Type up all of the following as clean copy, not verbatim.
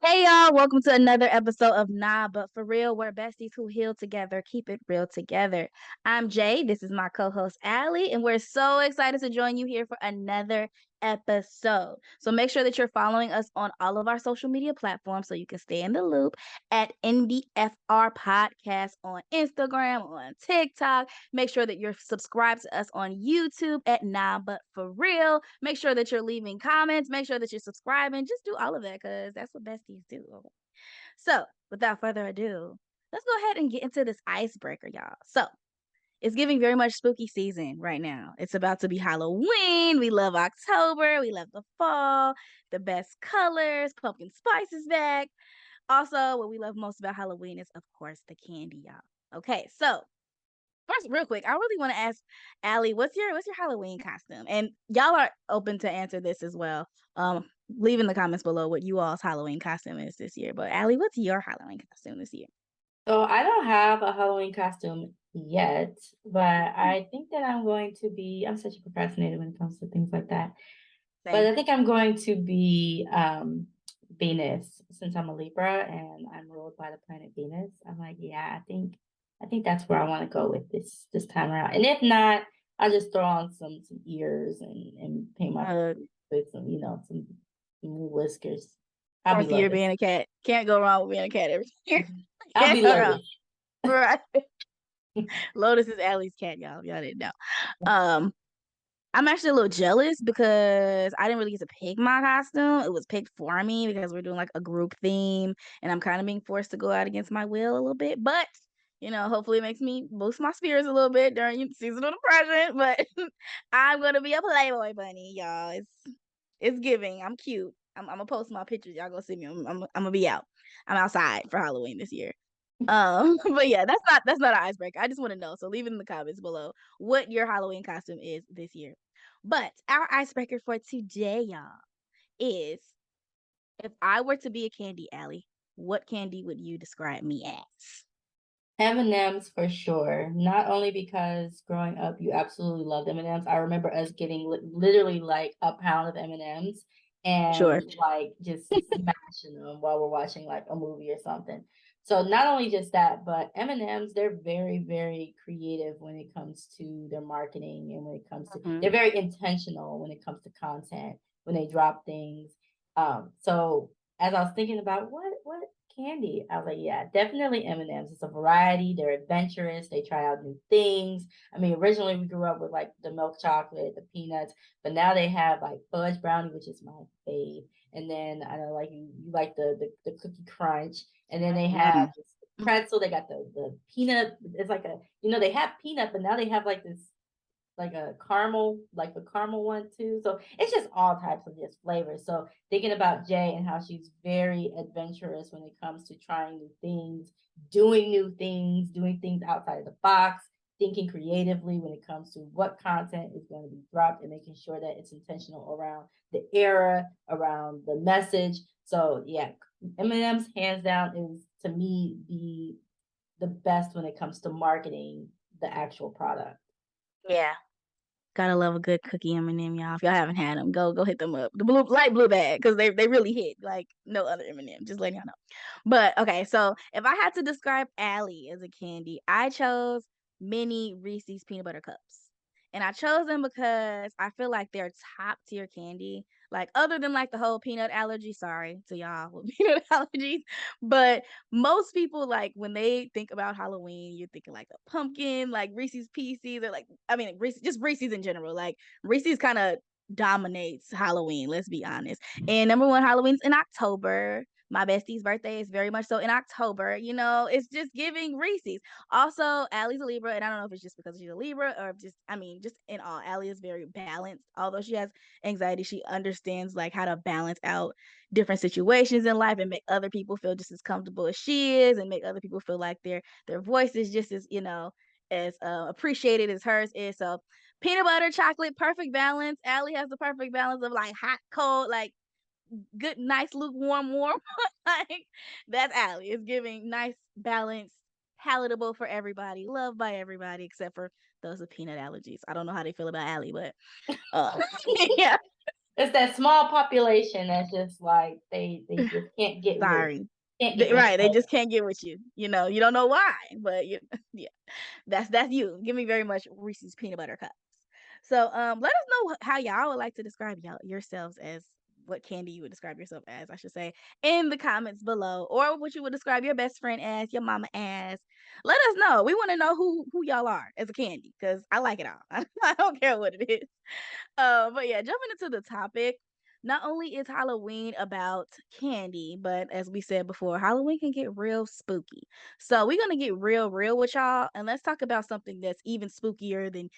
Hey y'all, welcome to another episode of Nah But For Real, where besties who heal together keep it real together. I'm Jay, this is my co-host Ali, and we're so excited to join you here for another episode. So make sure that you're following us on all of our social media platforms so you can stay in the loop at nbfr podcast on Instagram, on TikTok. Make sure that you're subscribed to us on YouTube at Nah But For Real. Make sure that you're leaving comments. Make sure that you're subscribing. Just do all of that because that's what besties do. Okay? So, without further ado, let's go ahead and get into this icebreaker, y'all. So, it's giving very much spooky season right now. It's about to be Halloween. We love October. We love the fall, the best colors. Pumpkin spice is back. Also, what we love most about Halloween is, of course, the candy, y'all. Okay, so first, real quick, I really want to ask Ali, what's your Halloween costume? And y'all are open to answer this as well. Leave in the comments below what you all's Halloween costume is this year. But Ali, what's your Halloween costume this year? So I don't have a Halloween costume yet, but I think that I'm such a procrastinator when it comes to things like that. But Same. I think I'm going to be Venus since I'm a Libra and I'm ruled by the planet Venus. I'm like, yeah, I think that's where I want to go with this time around. And if not, I'll just throw on some ears and paint my Uh, with some whiskers. I'll be Fourth year Lotus. being a cat. Can't go wrong with being a cat every year. I'll Can't be go wrong. Lotus. Right. Lotus is Allie's cat, y'all. If y'all didn't know. Um, I'm actually a little jealous because I didn't really get to pick my costume. It was picked for me because we're doing like a group theme, and I'm kind of being forced to go out against my will a little bit. But hopefully it makes me boost my spirits a little bit during seasonal depression. But I'm gonna be a Playboy bunny, y'all. It's giving. I'm cute. I'm gonna post my pictures. Y'all gonna see me. I'm gonna be out. I'm outside for Halloween this year. But yeah, that's not an icebreaker. I just want to know. So leave it in the comments below what your Halloween costume is this year. But our icebreaker for today, y'all, is if I were to be a candy alley, what candy would you describe me as? M&Ms for sure. Not only because growing up you absolutely loved M&Ms. I remember us getting literally like a pound of M&Ms Sure. and like just smashing them while we're watching like a movie or something. So not only just that, but M&Ms, they're very, very creative when it comes to their marketing and when it comes to Hmm. they're very intentional when it comes to content, when they drop things. So as I was thinking about what candy, I was like, yeah, definitely M&Ms. It's a variety. They're adventurous. They try out new things. I mean, originally we grew up with like the milk chocolate, the peanuts, but now they have like fudge brownie, which is my fave. And then I know like you like the cookie crunch, and then they have Mm. this pretzel. They got the peanut. It's like they have peanut, but now they have like this like a caramel, like the caramel one too. So it's just all types of just flavors. So thinking about Jay and how she's very adventurous when it comes to trying new things, doing things outside of the box, thinking creatively when it comes to what content is going to be dropped and making sure that it's intentional around the era, around the message. So yeah, M&M's hands down is to me the best when it comes to marketing the actual product. Yeah. Gotta love a good cookie M&M, y'all. If y'all haven't had them, go hit them up. The light blue bag, because they really hit like no other M&M. Just letting y'all know. But okay, so if I had to describe Allie as a candy, I chose mini Reese's peanut butter cups. And I chose them because I feel like they're top tier candy. Like other than like the whole peanut allergy, sorry to y'all with peanut allergies, but most people like when they think about Halloween, you're thinking like a pumpkin, like Reese's Pieces, or like I mean just Reese's in general. Like Reese's kind of dominates Halloween. Let's be honest. And number one, Halloween's in October. My bestie's birthday is very much so in October. It's just giving Reese's. Also, Allie's a Libra, and I don't know if it's just because she's a Libra or just, I mean, just in all, Allie is very balanced. Although she has anxiety, she understands like how to balance out different situations in life and make other people feel just as comfortable as she is, and make other people feel like their voice is just as as appreciated as hers is. So peanut butter, chocolate, perfect balance. Allie has the perfect balance of like hot, cold, like good, nice, lukewarm, warm. Like that's Allie. It's giving nice, balanced, palatable for everybody, loved by everybody except for those with peanut allergies. I don't know how they feel about Allie, but uh, yeah. It's that small population that's just like they just Sorry. can't get with Right, they it. just can't get with you, you don't know why, but you yeah, that's you. Give me very much Reese's Peanut Butter Cups. So, let us know how y'all would like to describe yourselves as what candy you would describe yourself as, I should say, in the comments below, or what you would describe your best friend as, your mama as. Let us know. We wanna know who y'all are as a candy, because I like it all. I don't care what it is. But yeah, jumping into the topic, not only is Halloween about candy, but as we said before, Halloween can get real spooky. So we're gonna get real with y'all, and let's talk about something that's even spookier than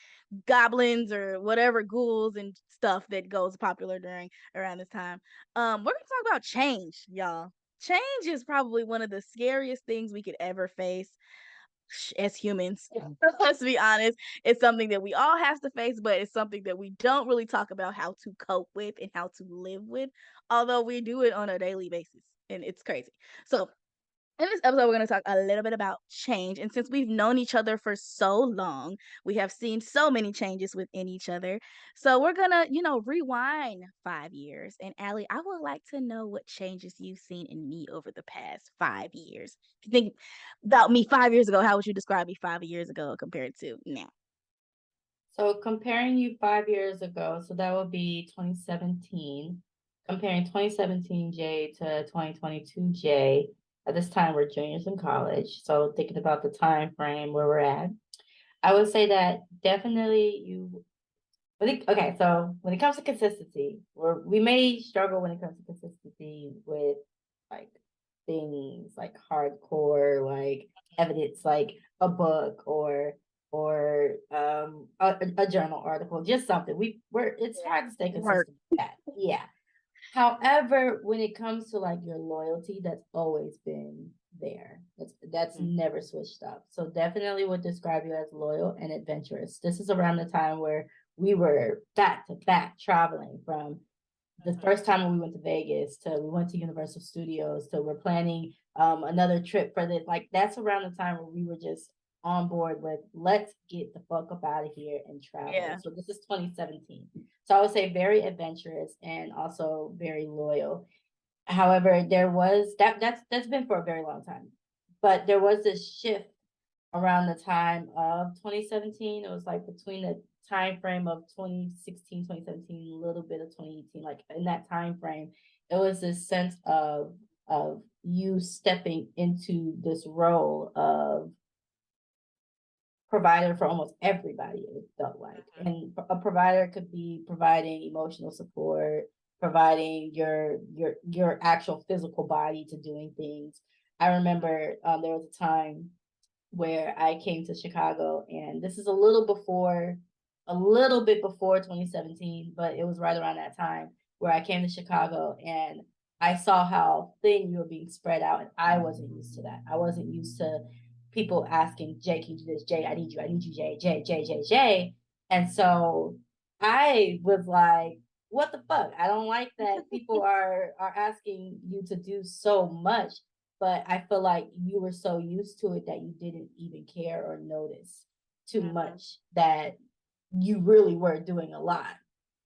goblins or whatever ghouls and stuff that goes popular during around this time. We're gonna talk about change, y'all. Change is probably one of the scariest things we could ever face as humans. Let's be honest. It's something that we all have to face, but it's something that we don't really talk about how to cope with and how to live with, although we do it on a daily basis. And it's crazy. So, in this episode, we're going to talk a little bit about change. And since we've known each other for so long, we have seen so many changes within each other. So we're going to, rewind 5 years. And Allie, I would like to know what changes you've seen in me over the past 5 years. If you think about me 5 years ago, how would you describe me 5 years ago compared to now? So comparing you 5 years ago, so that would be 2017. Comparing 2017 Jay to 2022 Jay. At this time, we're juniors in college. So thinking about the time frame where we're at, I would say that definitely you. Okay, so when it comes to consistency, we may struggle when it comes to consistency with like things like hardcore, like evidence, like a book or a journal article, just something. We're it's hard to stay Work. consistent with that. Yeah. However, when it comes to like your loyalty, that's always been there. That's Mm. never switched up. So definitely would describe you as loyal and adventurous. This is around the time where we were back to back traveling from the first time when we went to Vegas to we went to Universal Studios to we're planning another trip for this. Like that's around the time where we were just on board with let's get the fuck up out of here and travel. Yeah. So this is 2017. So I would say very adventurous and also very loyal. However, there was that's been for a very long time. But there was this shift around the time of 2017. It was like between the time frame of 2016, 2017, a little bit of 2018, like in that time frame, it was this sense of you stepping into this role of provider for almost everybody, it felt like. And a provider could be providing emotional support, providing your actual physical body to doing things. I remember there was a time where I came to Chicago, and this is a little bit before 2017, but it was right around that time where I came to Chicago and I saw how thin you were being spread out, and I wasn't used to that. I wasn't used to people asking, Jay, can you do this? Jay, I need you, Jay, Jay, Jay, Jay, Jay. And so I was like, what the fuck? I don't like that people are asking you to do so much, but I feel like you were so used to it that you didn't even care or notice too Mhm. much that you really were doing a lot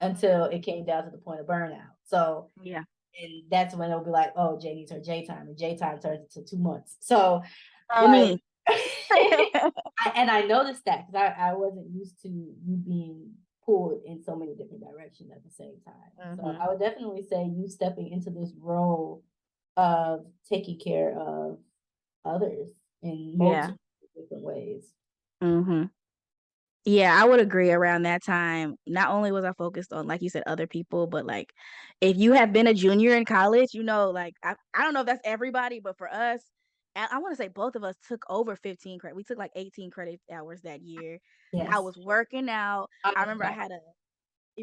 until it came down to the point of burnout. So, Yeah. and that's when it'll be like, oh, Jay needs her J time, and J time turns into 2 months. So, Oh, like, me. and I noticed that because I wasn't used to you being pulled in so many different directions at the same time. So Mhm. I would definitely say you stepping into this role of taking care of others in Yeah. multiple different ways. Mhm. Yeah, I would agree around that time. Not only was I focused on, like you said, other people, but like if you have been a junior in college, like I don't know if that's everybody, but for us, I want to say both of us took over 15 credit. We took like 18 credit hours that year. I Yes. was working out. I remember I had a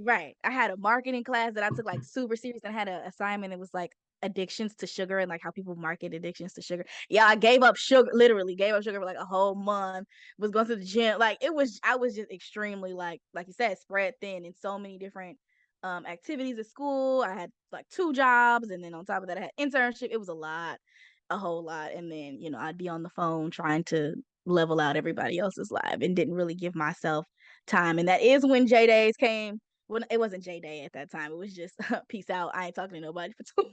Right. I had a marketing class that I took, like, super serious, and I had a assignment that was, like, addictions to sugar and, like, how people market addictions to sugar. Yeah, I gave up sugar literally gave up sugar for, like, a whole month, was going to the gym, like, I was just extremely, like you said, spread thin in so many different, activities at school. I had, like, 2 jobs, and then on top of that, I had internship. It was a whole lot, and then, I'd be on the phone trying to level out everybody else's life and didn't really give myself time, and that is when J days came Well, it wasn't J Day at that time. It was just peace out. I ain't talking to nobody for 2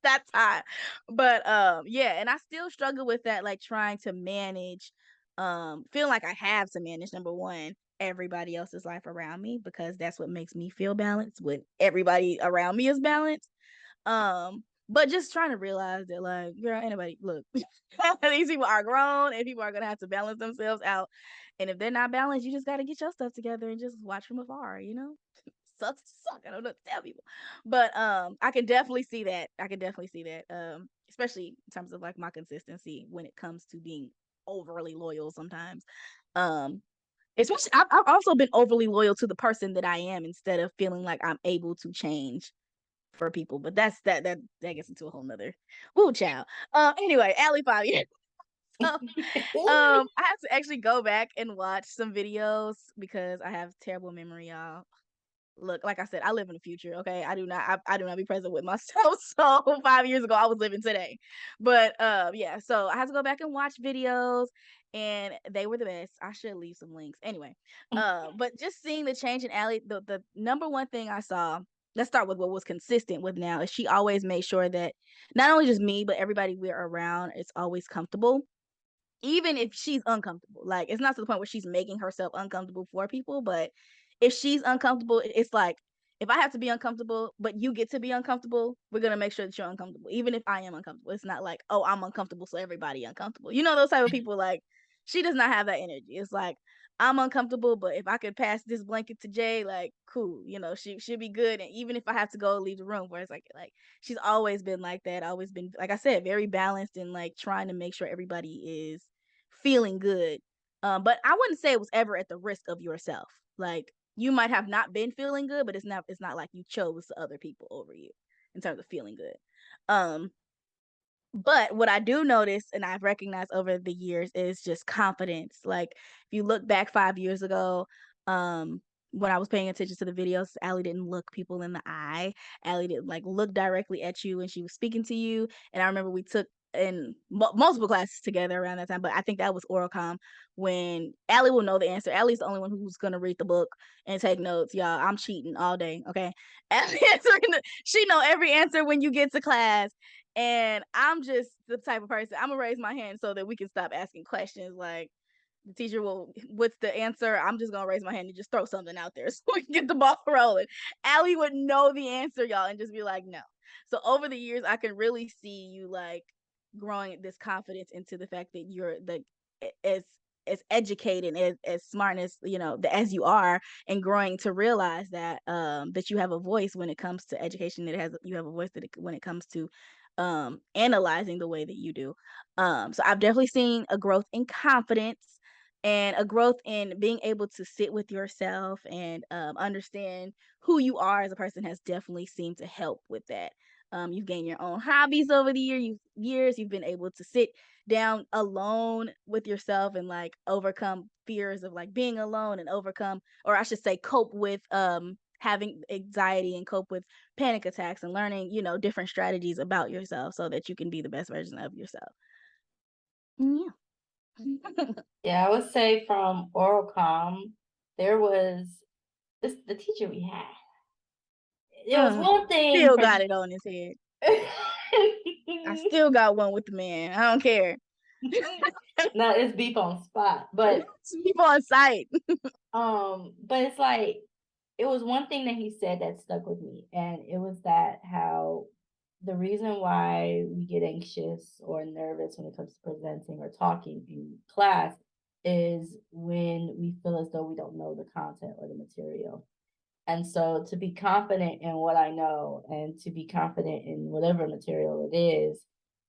that time. But yeah, and I still struggle with that, like trying to manage, feeling like I have to manage, number one, everybody else's life around me because that's what makes me feel balanced when everybody around me is balanced. But just trying to realize that, like, girl, anybody, look, these people are grown and people are gonna have to balance themselves out. And if they're not balanced, you just gotta get your stuff together and just watch from afar, you know? Sucks to suck. I don't know what to tell people. But I can definitely see that. I can definitely see that. Especially in terms of like my consistency when it comes to being overly loyal sometimes. Um, especially I've also been overly loyal to the person that I am instead of feeling like I'm able to change for people. But that gets into a whole nother woo child. Anyway, Allie 5 years. So I have to actually go back and watch some videos because I have terrible memory, y'all. Look, like I said, I live in the future. Okay, I do not be present with myself. So 5 years ago, I was living today. But yeah. So I had to go back and watch videos, and they were the best. I should leave some links anyway. But just seeing the change in Allie, the number one thing I saw. Let's start with what was consistent with now is she always made sure that not only just me but everybody we're around is always comfortable even if she's uncomfortable. Like it's not to the point where she's making herself uncomfortable for people, but if she's uncomfortable, it's like if I have to be uncomfortable, but you get to be uncomfortable, we're gonna make sure that you're uncomfortable, even if I am uncomfortable. It's not like, oh, I'm uncomfortable, so everybody uncomfortable. You know those type of people. Like she does not have that energy. It's like I'm uncomfortable, but if I could pass this blanket to Jay, like cool, you know, she'll be good. And even if I have to go leave the room, where it's like she's always been like that, always been like I said, very balanced and like trying to make sure everybody is feeling good. But I wouldn't say it was ever at the risk of yourself. Like you might have not been feeling good, but it's not like you chose the other people over you in terms of feeling good. Um, but what I do notice and I've recognized over the years is just confidence. Like if you look back 5 years ago, um, when I was paying attention to the videos, Allie didn't look people in the eye. Allie didn't like look directly at you when she was speaking to you. And I remember we took in multiple classes together around that time, but I think that was oral com when Allie will know the answer. Allie's the only one who's gonna read the book and take notes. Y'all, I'm cheating all day. Okay. Allie she know every answer when you get to class. And I'm just the type of person, I'm gonna raise my hand so that we can stop asking questions. Like the teacher will, what's the answer? I'm just gonna raise my hand and just throw something out there so we can get the ball rolling. Allie would know the answer, y'all, and just be like, no. So over the years, I can really see you like growing this confidence into the fact that you're the as as educated as smart as as you are, and growing to realize that that you have a voice when it comes to education, that you have a voice when it comes to analyzing the way that you do. So I've definitely seen a growth in confidence and a growth in being able to sit with yourself and understand who you are as a person has definitely seemed to help with that. You've gained your own hobbies over the years. You've been able to sit down alone with yourself and like overcome fears of like being alone and overcome, or I should say cope with having anxiety and cope with panic attacks and learning, different strategies about yourself so that you can be the best version of yourself. Yeah. Yeah, I would say from oral com, there was the teacher we had. There was one thing Still for got it on his head. I still got one with the man. I don't care. no, it's beef on spot. But People on site. but it's like it was one thing that he said that stuck with me, and it was that how the reason why we get anxious or nervous when it comes to presenting or talking in class is when we feel as though we don't know the content or the material. And so to be confident in what I know and to be confident in whatever material it is,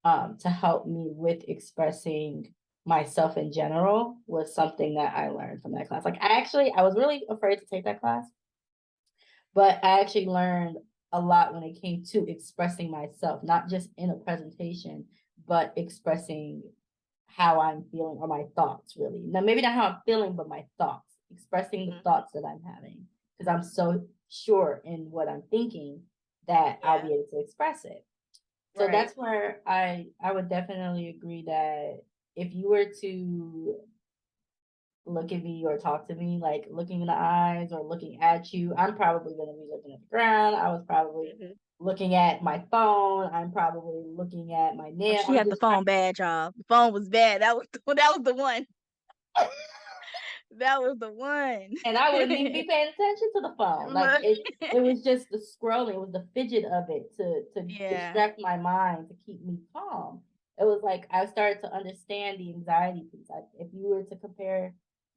to help me with expressing myself in general was something that I learned from that class. Like I was really afraid to take that class, but I actually learned a lot when it came to expressing myself, not just in a presentation, but expressing how I'm feeling or my thoughts really. Now, maybe not how I'm feeling, but my thoughts, expressing the thoughts that I'm having. Because I'm so sure in what I'm thinking that I'll be able to express it. So Right. that's where I would definitely agree that if you were to look at me or talk to me, like looking in the eyes or looking at you, I'm probably going to be looking at the ground. I was probably Mhm. looking at my phone. I'm probably looking at my Oh, nail. she I'm had the just phone bad, y'all. The phone was bad. That was the one. That was the one. and I wouldn't even be paying attention to the phone. Like Look. it was just the scrolling, it was the fidget of it to Yeah. distract my mind to keep me calm. It was like I started to understand the anxiety piece. If you were to compare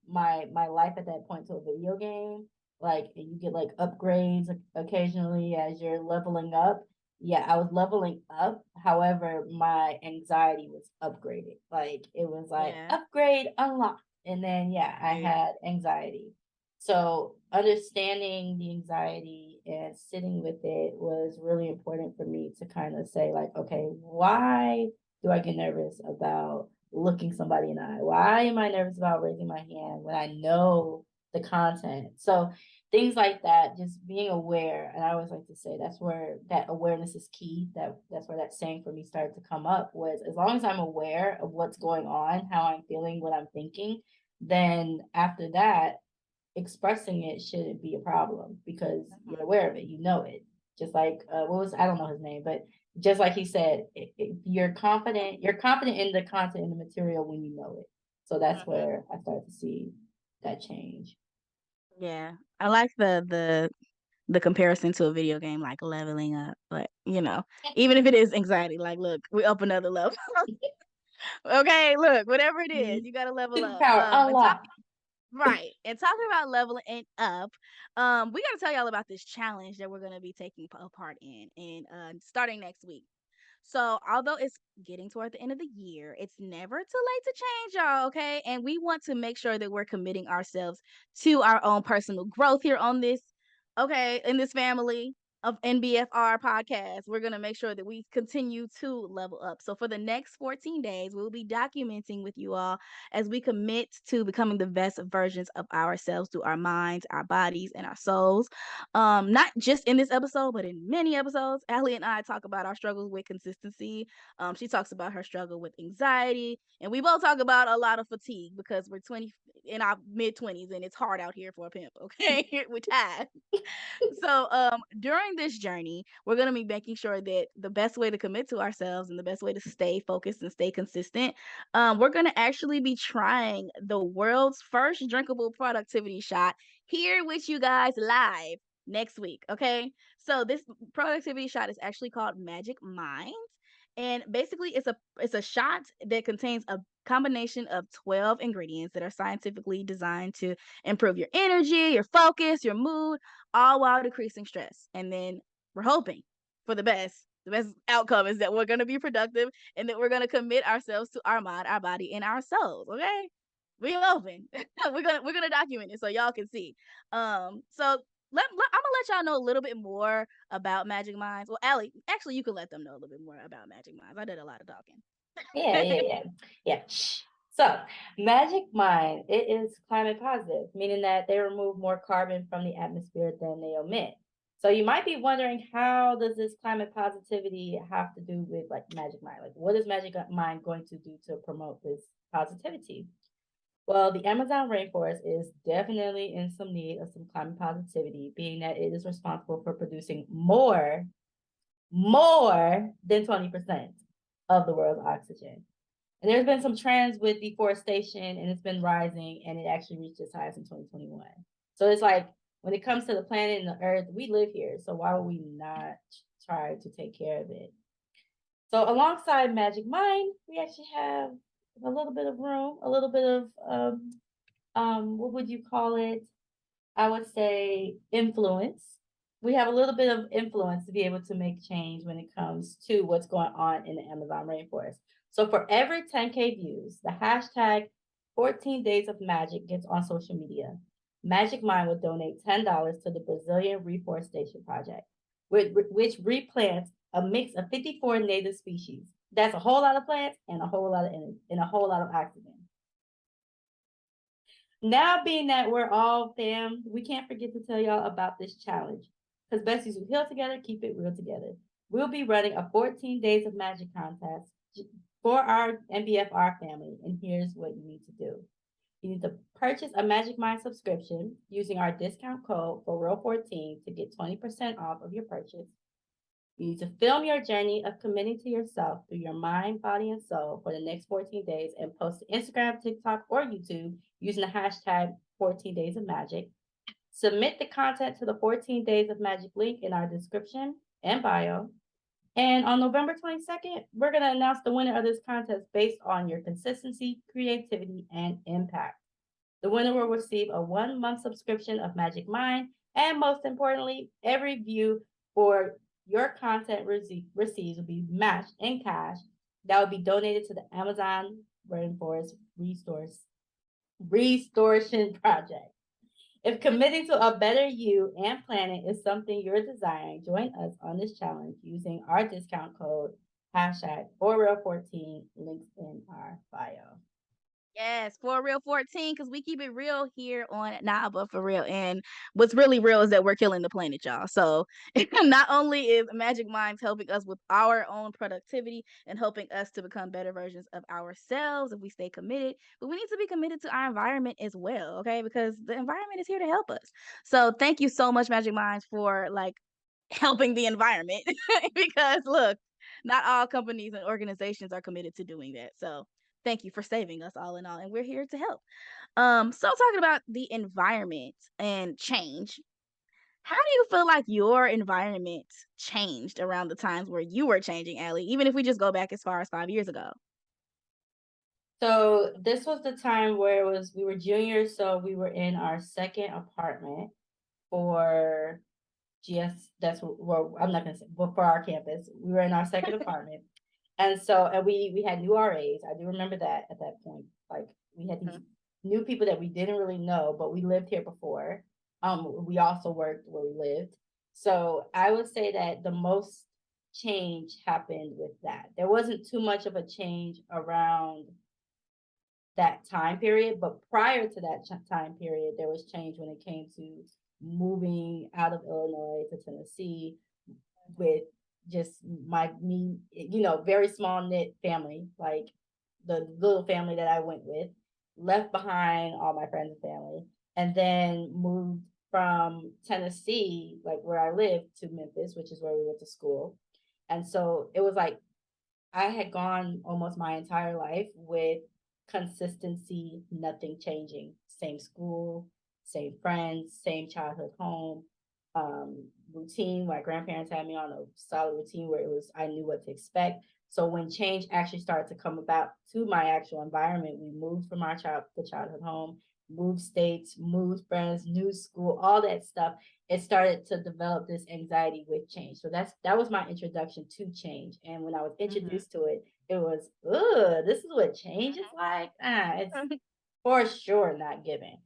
my life at that point to a video game, like you get like upgrades occasionally as you're leveling up. Yeah, I was leveling up. However, my anxiety was upgraded. Like it was like Yeah. upgrade unlocked. And then, yeah, I Right. had anxiety. So, understanding the anxiety and sitting with it was really important for me to kind of say, like, okay, why do I get nervous about looking somebody in the eye? Why am I nervous about raising my hand when I know the content? So, things like that, just being aware. And I always like to say that's where that awareness is key. That's where that saying for me started to come up was as long as I'm aware of what's going on, how I'm feeling, what I'm thinking, then after that, expressing it shouldn't be a problem because you're Mhm. aware of it, you know it. Just like I don't know his name, but just like he said, you're confident in the content and the material when you know it. So that's Mhm. where I started to see that change. Yeah. I like the comparison to a video game, like leveling up. But even if it is anxiety, like, look, we up another level. Okay, look, whatever it is, Mhm. you gotta level up. Superpower And talk unlocked. right. And talking about leveling up, we gotta tell y'all about this challenge that we're gonna be taking a part in and starting next week. So, although it's getting toward the end of the year, it's never too late to change, y'all, okay? And we want to make sure that we're committing ourselves to our own personal growth here on this, okay, in this family of NBFR podcast. We're going to make sure that we continue to level up. So, for the next 14 days, we'll be documenting with you all as we commit to becoming the best versions of ourselves through our minds, our bodies, and our souls. Not just in this episode, but in many episodes. Allie and I talk about our struggles with consistency. She talks about her struggle with anxiety, and we both talk about a lot of fatigue because we're 20 in our mid 20s, and it's hard out here for a pimp. Okay, we're tired. So, during this journey, we're gonna be making sure that the best way to commit to ourselves and the best way to stay focused and stay consistent, we're gonna actually be trying the world's first drinkable productivity shot here with you guys live next week. Okay, so this productivity shot is actually called Magic Minds, and basically it's a shot that contains a combination of 12 ingredients that are scientifically designed to improve your energy, your focus, your mood, all while decreasing stress. And then we're hoping for the best. The best outcome is that we're going to be productive and that we're going to commit ourselves to our mind, our body, and our souls. Okay, we open. we're gonna document it so y'all can see. So I'm gonna let y'all know a little bit more about Magic Minds. Well, Allie, actually, you can let them know a little bit more about Magic Minds. I did a lot of talking. Yeah, yeah, yeah. Yeah. Shh. So, Magic Mind, it is climate positive, meaning that they remove more carbon from the atmosphere than they emit. So you might be wondering, how does this climate positivity have to do with like Magic Mind? Like, what is Magic Mind going to do to promote this positivity? Well, the Amazon rainforest is definitely in some need of some climate positivity, being that it is responsible for producing more than 20% of the world's oxygen. And there's been some trends with deforestation and it's been rising and it actually reached its highest in 2021. So it's like when it comes to the planet and the earth, we live here. So why would we not try to take care of it? So alongside Magic Mind, we actually have a little bit of room, a little bit of what would you call it? I would say influence. We have a little bit of influence to be able to make change when it comes to what's going on in the Amazon rainforest. So for every 10K views, the hashtag 14 Days of Magic gets on social media. Magic Mind will donate $10 to the Brazilian Reforestation Project, which replants a mix of 54 native species. That's a whole lot of plants and a whole lot of energy and a whole lot of oxygen. Now, being that we're all fam, we can't forget to tell y'all about this challenge. Because besties who heal together keep it real together. We'll be running a 14 Days of Magic contest for our NBFR family. And here's what you need to do. You need to purchase a Magic Mind subscription using our discount code for Real14 to get 20% off of your purchase. You need to film your journey of committing to yourself through your mind, body, and soul for the next 14 days and post to Instagram, TikTok, or YouTube using the hashtag 14 Days of Magic. Submit the content to the 14 Days of Magic link in our description and bio. And on November 22nd, we're going to announce the winner of this contest based on your consistency, creativity, and impact. The winner will receive a 1-month subscription of Magic Mind, and most importantly, every view for your content receives will be matched in cash that will be donated to the Amazon Rainforest Restoration Project. If committing to a better you and planet is something you're desiring, join us on this challenge using our discount code hashtag #ForReal14 links in our bio. Yes, for real 14, because we keep it real here on Nah But For Real. And what's really real is that we're killing the planet, y'all. So not only is Magic Minds helping us with our own productivity and helping us to become better versions of ourselves if we stay committed, but we need to be committed to our environment as well, okay? Because the environment is here to help us. So thank you so much, Magic Minds, for like helping the environment because look, not all companies and organizations are committed to doing that. So thank you for saving us all in all, and we're here to help. So talking about the environment and change, how do you feel like your environment changed around the times where you were changing, Allie? Even if we just go back as far as 5 years ago. So this was the time where we were juniors, so we were in our second apartment for GS. That's where I'm not gonna say, but for our campus, we were in our second apartment, and we had new RAs. I do remember that at that point, like we had these new people that we didn't really know, but we lived here before. We also worked where we lived, so I would say that the most change happened with that. There wasn't too much of a change around that time period. But prior to that time period, there was change when it came to moving out of Illinois to Tennessee with just me, very small knit family, like the little family that I went with, left behind all my friends and family, and then moved from Tennessee, like where I lived, to Memphis, which is where we went to school. And so it was like I had gone almost my entire life with consistency, nothing changing. Same school, same friends, same childhood home, routine. My grandparents had me on a solid routine where I knew what to expect. So when change actually started to come about to my actual environment, we moved from the childhood home, moved states, moved friends, new school, all that stuff. It started to develop this anxiety with change. So that was my introduction to change. And when I was introduced to it, it was, this is what change is like. It's for sure not given.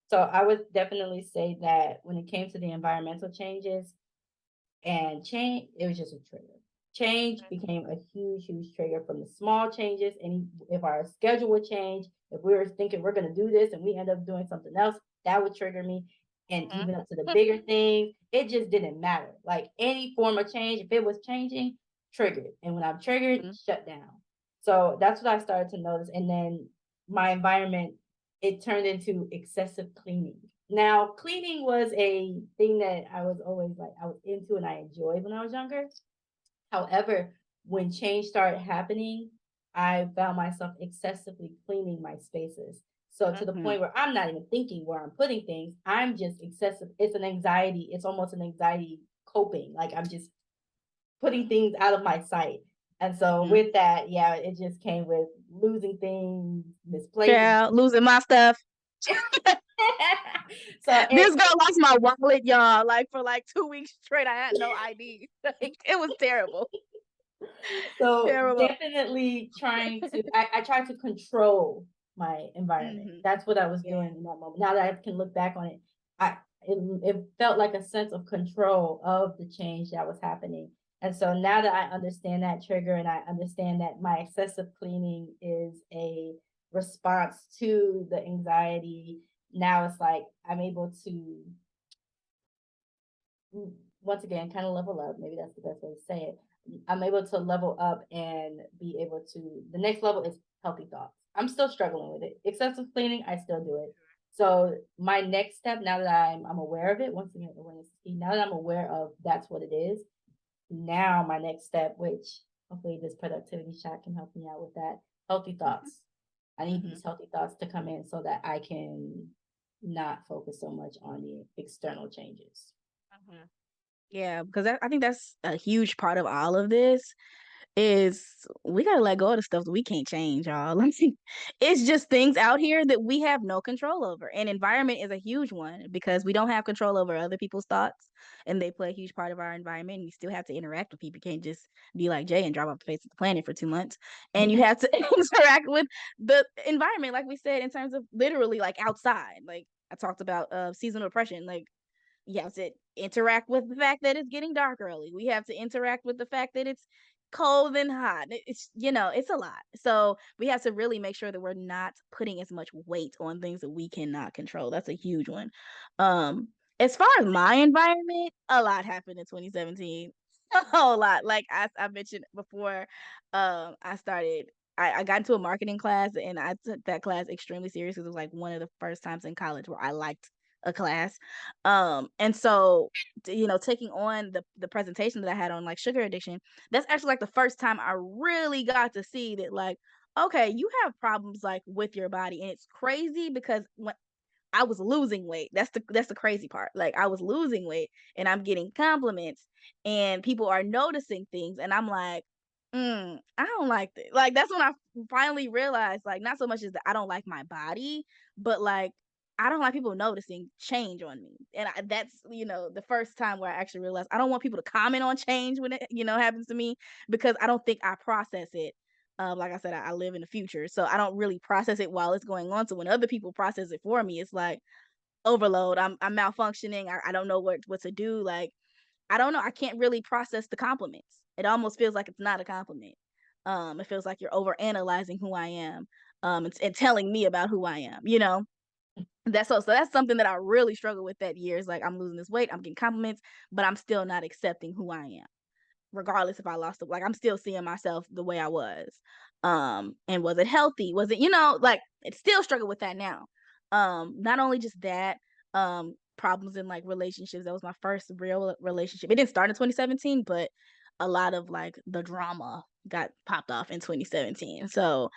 So I would definitely say that when it came to the environmental changes and change, it was just a trigger. Change became a huge, huge trigger from the small changes. And if our schedule would change, if we were thinking we're going to do this and we end up doing something else, that would trigger me. And even up to the bigger things, it just didn't matter. Like any form of change, if it was changing, triggered. And when I'm triggered, shut down. So that's what I started to notice. And then my environment, it turned into excessive cleaning. Now, cleaning was a thing that I was always like, I was into and I enjoyed when I was younger. However, when change started happening, I found myself excessively cleaning my spaces. So to the point where I'm not even thinking where I'm putting things, I'm just excessive. It's an anxiety. It's almost an anxiety coping. Like I'm just putting things out of my sight. And so with that, yeah, it just came with losing things, misplacing. Yeah, losing my stuff. This girl lost my wallet, y'all. Like for like 2 weeks straight, I had no ID. Like, it was terrible. So terrible. Definitely trying to. I tried to control my environment. That's what I was doing in that moment. Now that I can look back on it, it felt like a sense of control of the change that was happening. And so now that I understand that trigger and I understand that my excessive cleaning is a response to the anxiety, now it's like I'm able to once again kind of level up. Maybe that's the best way to say it. I'm able to level up and be able to, the next level is healthy thoughts. I'm still struggling with it. Excessive cleaning, I still do it. So my next step, now that I'm aware of it, once again, awareness is key. Now that I'm aware of that's what it is, now my next step, which hopefully this productivity shot can help me out with that, healthy thoughts. I need Mm-hmm. these healthy thoughts to come in so that I can not focus so much on the external changes. Mm-hmm. Yeah, because I think that's a huge part of all of this is we gotta let go of the stuff that we can't change, y'all. Like, it's just things out here that we have no control over. And environment is a huge one because we don't have control over other people's thoughts and they play a huge part of our environment. You still have to interact with people. You can't just be like Jay and drop off the face of the planet for 2 months. And you have to interact with the environment, like we said, in terms of literally like outside. Like I talked about seasonal depression. Like you have to interact with the fact that it's getting dark early. We have to interact with the fact that it's cold and hot. It's it's a lot. So we have to really make sure that we're not putting as much weight on things that we cannot control. That's a huge one. Um, as far as my environment, a lot happened in 2017. A whole lot. Like I mentioned before, I started I got into a marketing class and I took that class extremely serious because it was like one of the first times in college where I liked a class. And so taking on the presentation that I had on like sugar addiction, that's actually like the first time I really got to see that like, okay, you have problems like with your body. And it's crazy because when I was losing weight. That's the crazy part. Like I was losing weight and I'm getting compliments and people are noticing things and I'm like, I don't like this. Like that's when I finally realized like not so much as that I don't like my body, but like I don't like people noticing change on me. And that's the first time where I actually realized I don't want people to comment on change when it happens to me because I don't think I process it like I said, I live in the future, so I don't really process it while it's going on. So when other people process it for me, it's like overload. I'm malfunctioning. I don't know what to do. Like I don't know. I can't really process the compliments. It almost feels like it's not a compliment. It feels like you're over analyzing who I am, and telling me about who I am. So that's something that I really struggle with that year. Is like I'm losing this weight, I'm getting compliments, but I'm still not accepting who I am regardless if I lost it. Like I'm still seeing myself the way I was. And was it healthy? Was it, like it still struggle with that now. Not only just that, problems in like relationships. That was my first real relationship. It didn't start in 2017, but a lot of like the drama got popped off in 2017. So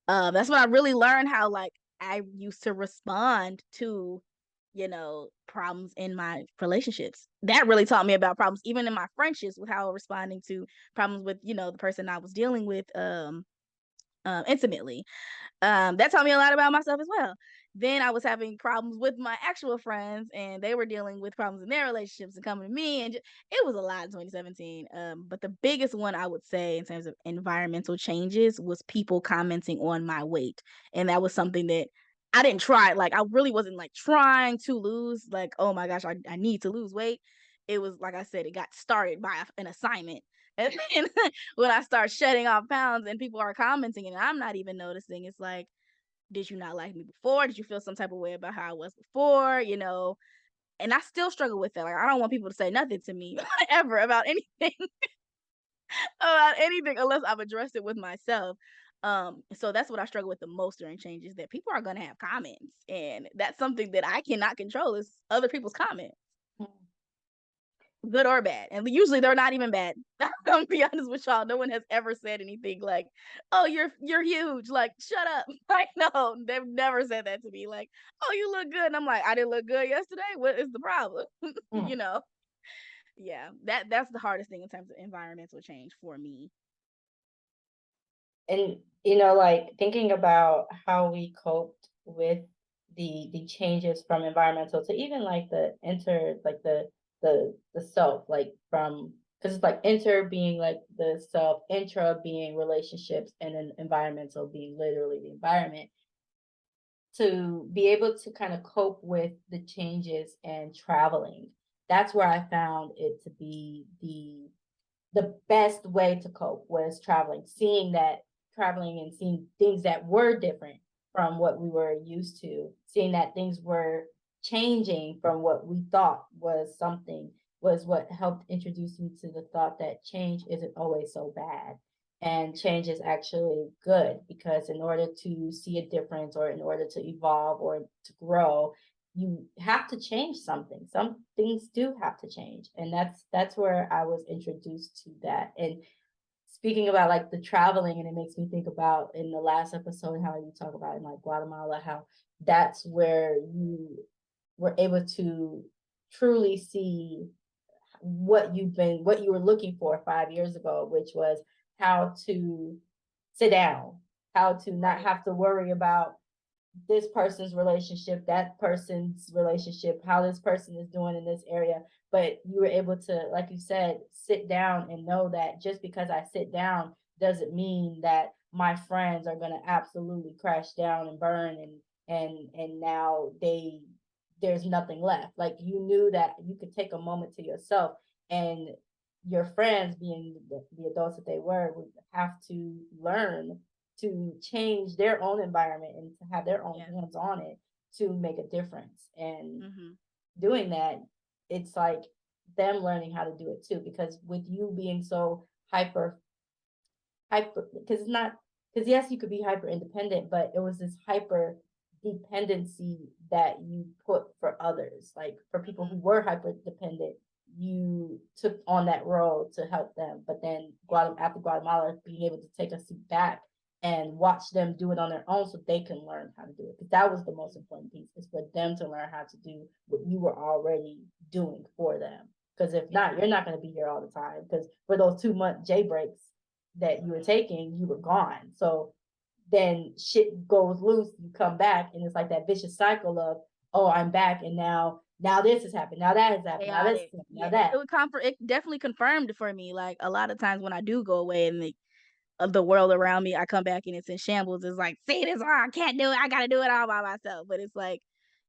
that's when I really learned how like I used to respond to problems in my relationships. That really taught me about problems even in my friendships with how I was responding to problems with the person I was dealing with intimately. That taught me a lot about myself as well. Then I was having problems with my actual friends, and they were dealing with problems in their relationships and coming to me, and it was a lot in 2017. But the biggest one I would say in terms of environmental changes was people commenting on my weight, and that was something that I didn't try. Like I really wasn't like trying to lose. Like oh my gosh, I need to lose weight. It was like I said, it got started by an assignment. And then when I start shedding off pounds and people are commenting and I'm not even noticing, it's like, did you not like me before? Did you feel some type of way about how I was before? And I still struggle with that. Like, I don't want people to say nothing to me ever about anything, about anything, unless I've addressed it with myself. So that's what I struggle with the most during changes that people are going to have comments. And that's something that I cannot control is other people's comments. Good or bad, and usually they're not even bad. I'm gonna be honest with y'all. No one has ever said anything like, "Oh, you're huge." Like, shut up. Like, no, they've never said that to me. Like, "Oh, you look good," and I'm like, "I didn't look good yesterday. What is the problem?" you Mm. know? Yeah, that's the hardest thing in terms of environmental change for me. And like thinking about how we coped with the changes from environmental to even like the enter like the self, like from, because it's like enter being like the self, intra being relationships, and then environmental being literally the environment, to be able to kind of cope with the changes and traveling. That's where I found it to be the best way to cope was traveling, seeing that, traveling and seeing things that were different from what we were used to, seeing that things were changing from what we thought was something, was what helped introduce me to the thought that change isn't always so bad. And change is actually good, because in order to see a difference, or in order to evolve or to grow, you have to change something. Some things do have to change. And that's where I was introduced to that. And speaking about like the traveling, and it makes me think about in the last episode how you talk about in like Guatemala, how that's where you were able to truly see what you were looking for 5 years ago, which was how to sit down, how to not have to worry about this person's relationship, that person's relationship, how this person is doing in this area. But you were able to, like you said, sit down and know that just because I sit down doesn't mean that my friends are going to absolutely crash down and burn, and now there's nothing left. Like, you knew that you could take a moment to yourself, and your friends, being the adults that they were, would have to learn to change their own environment and to have their own hands on it to make a difference. And doing that, it's like them learning how to do it too. Because with you being so hyper, because it's not, because yes, you could be hyper independent, but it was this hyper dependency that you put for others. Like, for people who were hyper dependent, you took on that role to help them. But then after Guatemala, being able to take a seat back and watch them do it on their own so they can learn how to do it. Because that was the most important piece, is for them to learn how to do what you were already doing for them. Because if not, you're not going to be here all the time. Because for those 2-month J breaks that you were taking, you were gone. So then shit goes loose, you come back, and it's like that vicious cycle of, oh, I'm back, and now this has happened, now that has happened, now this, now that. It definitely confirmed for me. Like, a lot of times when I do go away and the world around me, I come back and it's in shambles. It's like, see, this, I can't do it. I gotta do it all by myself. But it's like,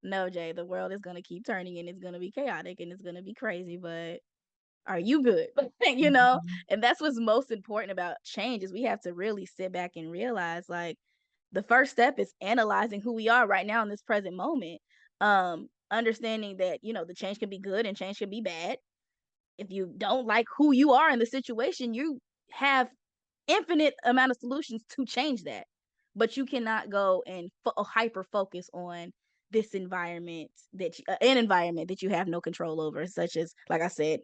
no, Jay, the world is gonna keep turning and it's gonna be chaotic and it's gonna be crazy. But are you good? you know? Mhm. And that's what's most important about change, is we have to really sit back and realize, like, the first step is analyzing who we are right now in this present moment. Understanding that, the change can be good and change can be bad. If you don't like who you are in the situation, you have infinite amount of solutions to change that. But you cannot go and hyper focus on this environment an environment that you have no control over, such as, like I said,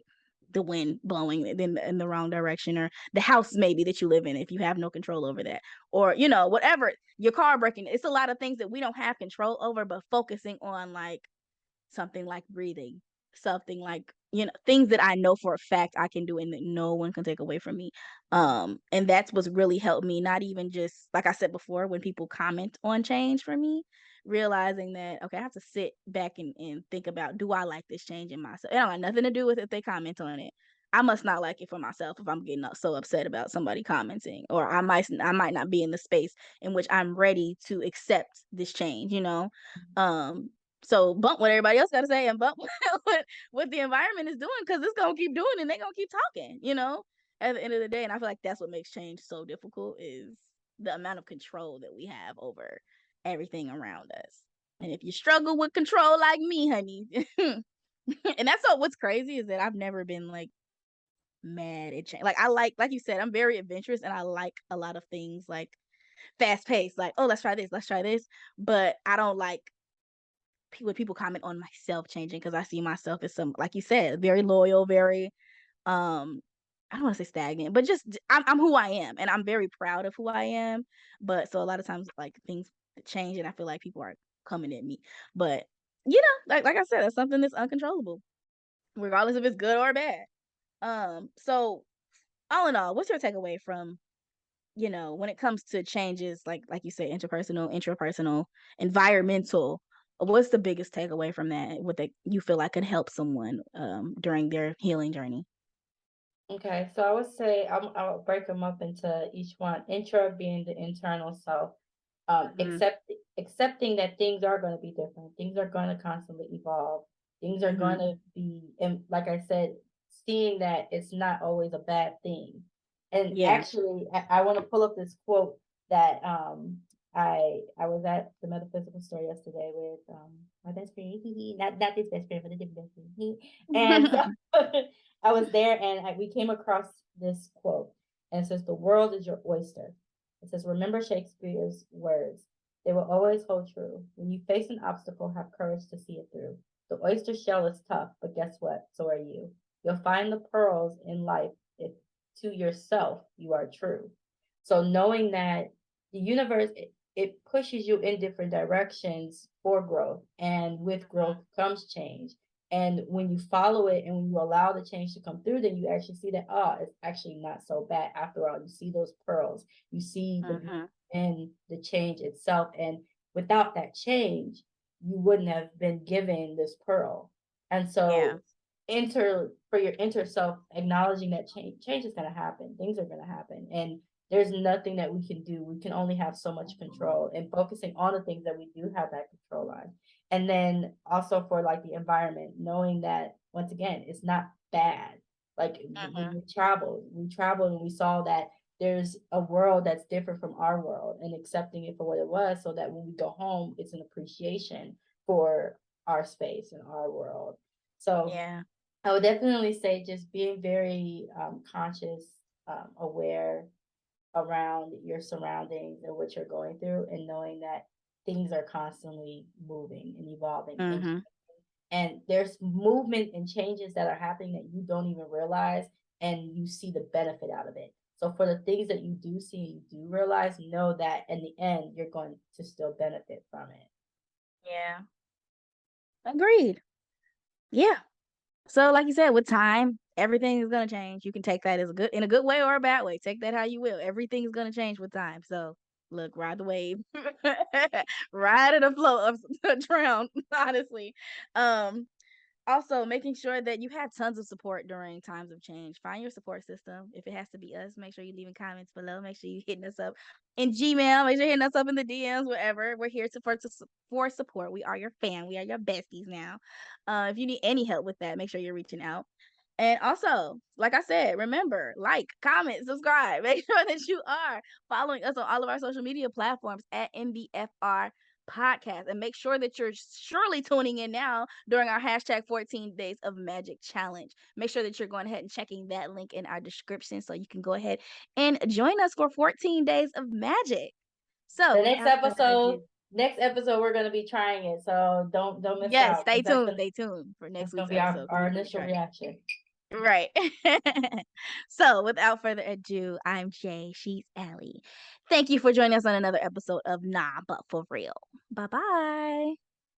the wind blowing in the wrong direction, or the house maybe that you live in, if you have no control over that, or whatever, your car breaking. It's a lot of things that we don't have control over, but focusing on, like, something like breathing, something like, things that I know for a fact I can do and that no one can take away from me. And that's what's really helped me, not even just, like I said before, when people comment on change for me, realizing that, okay, I have to sit back and think about, do I like this change in myself? It don't have nothing to do with if they comment on it. I must not like it for myself if I'm getting so upset about somebody commenting, or I might not be in the space in which I'm ready to accept this change. Um, so bump what everybody else got to say and bump what the environment is doing, because it's gonna keep doing and they're gonna keep talking. At the end of the day. And I feel like that's what makes change so difficult, is the amount of control that we have over everything around us. And if you struggle with control like me, honey, and that's what's crazy, is that I've never been like mad at change. Like, like you said, I'm very adventurous and I like a lot of things like fast paced, like, oh, let's try this. But I don't like when people comment on myself changing, because I see myself as like you said, very loyal, very I don't want to say stagnant, but just I'm who I am, and I'm very proud of who I am. But so a lot of times, like, things change, and I feel like people are coming at me. But like I said, that's something that's uncontrollable, regardless if it's good or bad. So all in all, what's your takeaway from, when it comes to changes, like you say, interpersonal, intrapersonal, environmental? What's the biggest takeaway from that? What that you feel like could help someone during their healing journey? Okay, so I would say I'll break them up into each one. Intra being the internal self, Mhm. accepting that things are going to be different. Things are going to constantly evolve. Things are going Mhm. to be, and like I said, seeing that it's not always a bad thing. And Yeah. actually, I want to pull up this quote that I was at the metaphysical store yesterday with my best friend, not this best friend, but a different best friend. And so I was there, and we came across this quote. And it says, the world is your oyster. It says, remember Shakespeare's words. They will always hold true. When you face an obstacle, have courage to see it through. The oyster shell is tough, but guess what? So are you. You'll find the pearls in life if to yourself you are true. So knowing that the universe, it pushes you in different directions for growth. And with growth comes change. And when you follow it and when you allow the change to come through, then you actually see that, oh, it's actually not so bad after all. You see those pearls, you see the beauty Mm-hmm. in the change itself. And without that change, you wouldn't have been given this pearl. And Yeah. so enter for your inner self, acknowledging that change is going to happen, things are going to happen, and there's nothing that we can do. We can only have so much control, and focusing on the things that we do have that control on. And then also for like the environment, knowing that once again, it's not bad. Like when Mm-hmm. we traveled and we saw that there's a world that's different from our world, and accepting it for what it was, so that when we go home, it's an appreciation for our space and our world. So Yeah. I would definitely say just being very conscious, aware around your surroundings and what you're going through, and knowing that things are constantly moving and evolving, Mm-hmm. and there's movement and changes that are happening that you don't even realize, and you see the benefit out of it. So for the things that you do see and you do realize, know that in the end you're going to still benefit from it. Yeah. Agreed. Yeah. So, like you said, with time, everything is gonna change. You can take that as a good in a good way or a bad way. Take that how you will. Everything is gonna change with time. So, look, ride the wave, ride it or float or drown. Honestly, um, also, making sure that you have tons of support during times of change. Find your support system. If it has to be us, make sure you're leaving comments below. Make sure you're hitting us up in Gmail. Make sure you're hitting us up in the DMs, wherever. We're here for support. We are your fan. We are your besties now. If you need any help with that, make sure you're reaching out. And also, like I said, remember, like, comment, subscribe. Make sure that you are following us on all of our social media platforms at NBFR Podcast. And make sure that you're surely tuning in now during our hashtag 14 Days of Magic Challenge. Make sure that you're going ahead and checking that link in our description so you can go ahead and join us for 14 Days of Magic. So, The next without further episode, ado, next episode, we're gonna be trying it. So don't miss yes, out, stay because tuned. Stay tuned for that's next gonna week's be episode because our we're going to be initial trying it. reaction. Right. So, without further ado, I'm Jay. She's Ali. Thank you for joining us on another episode of Nah, but for real. Bye bye.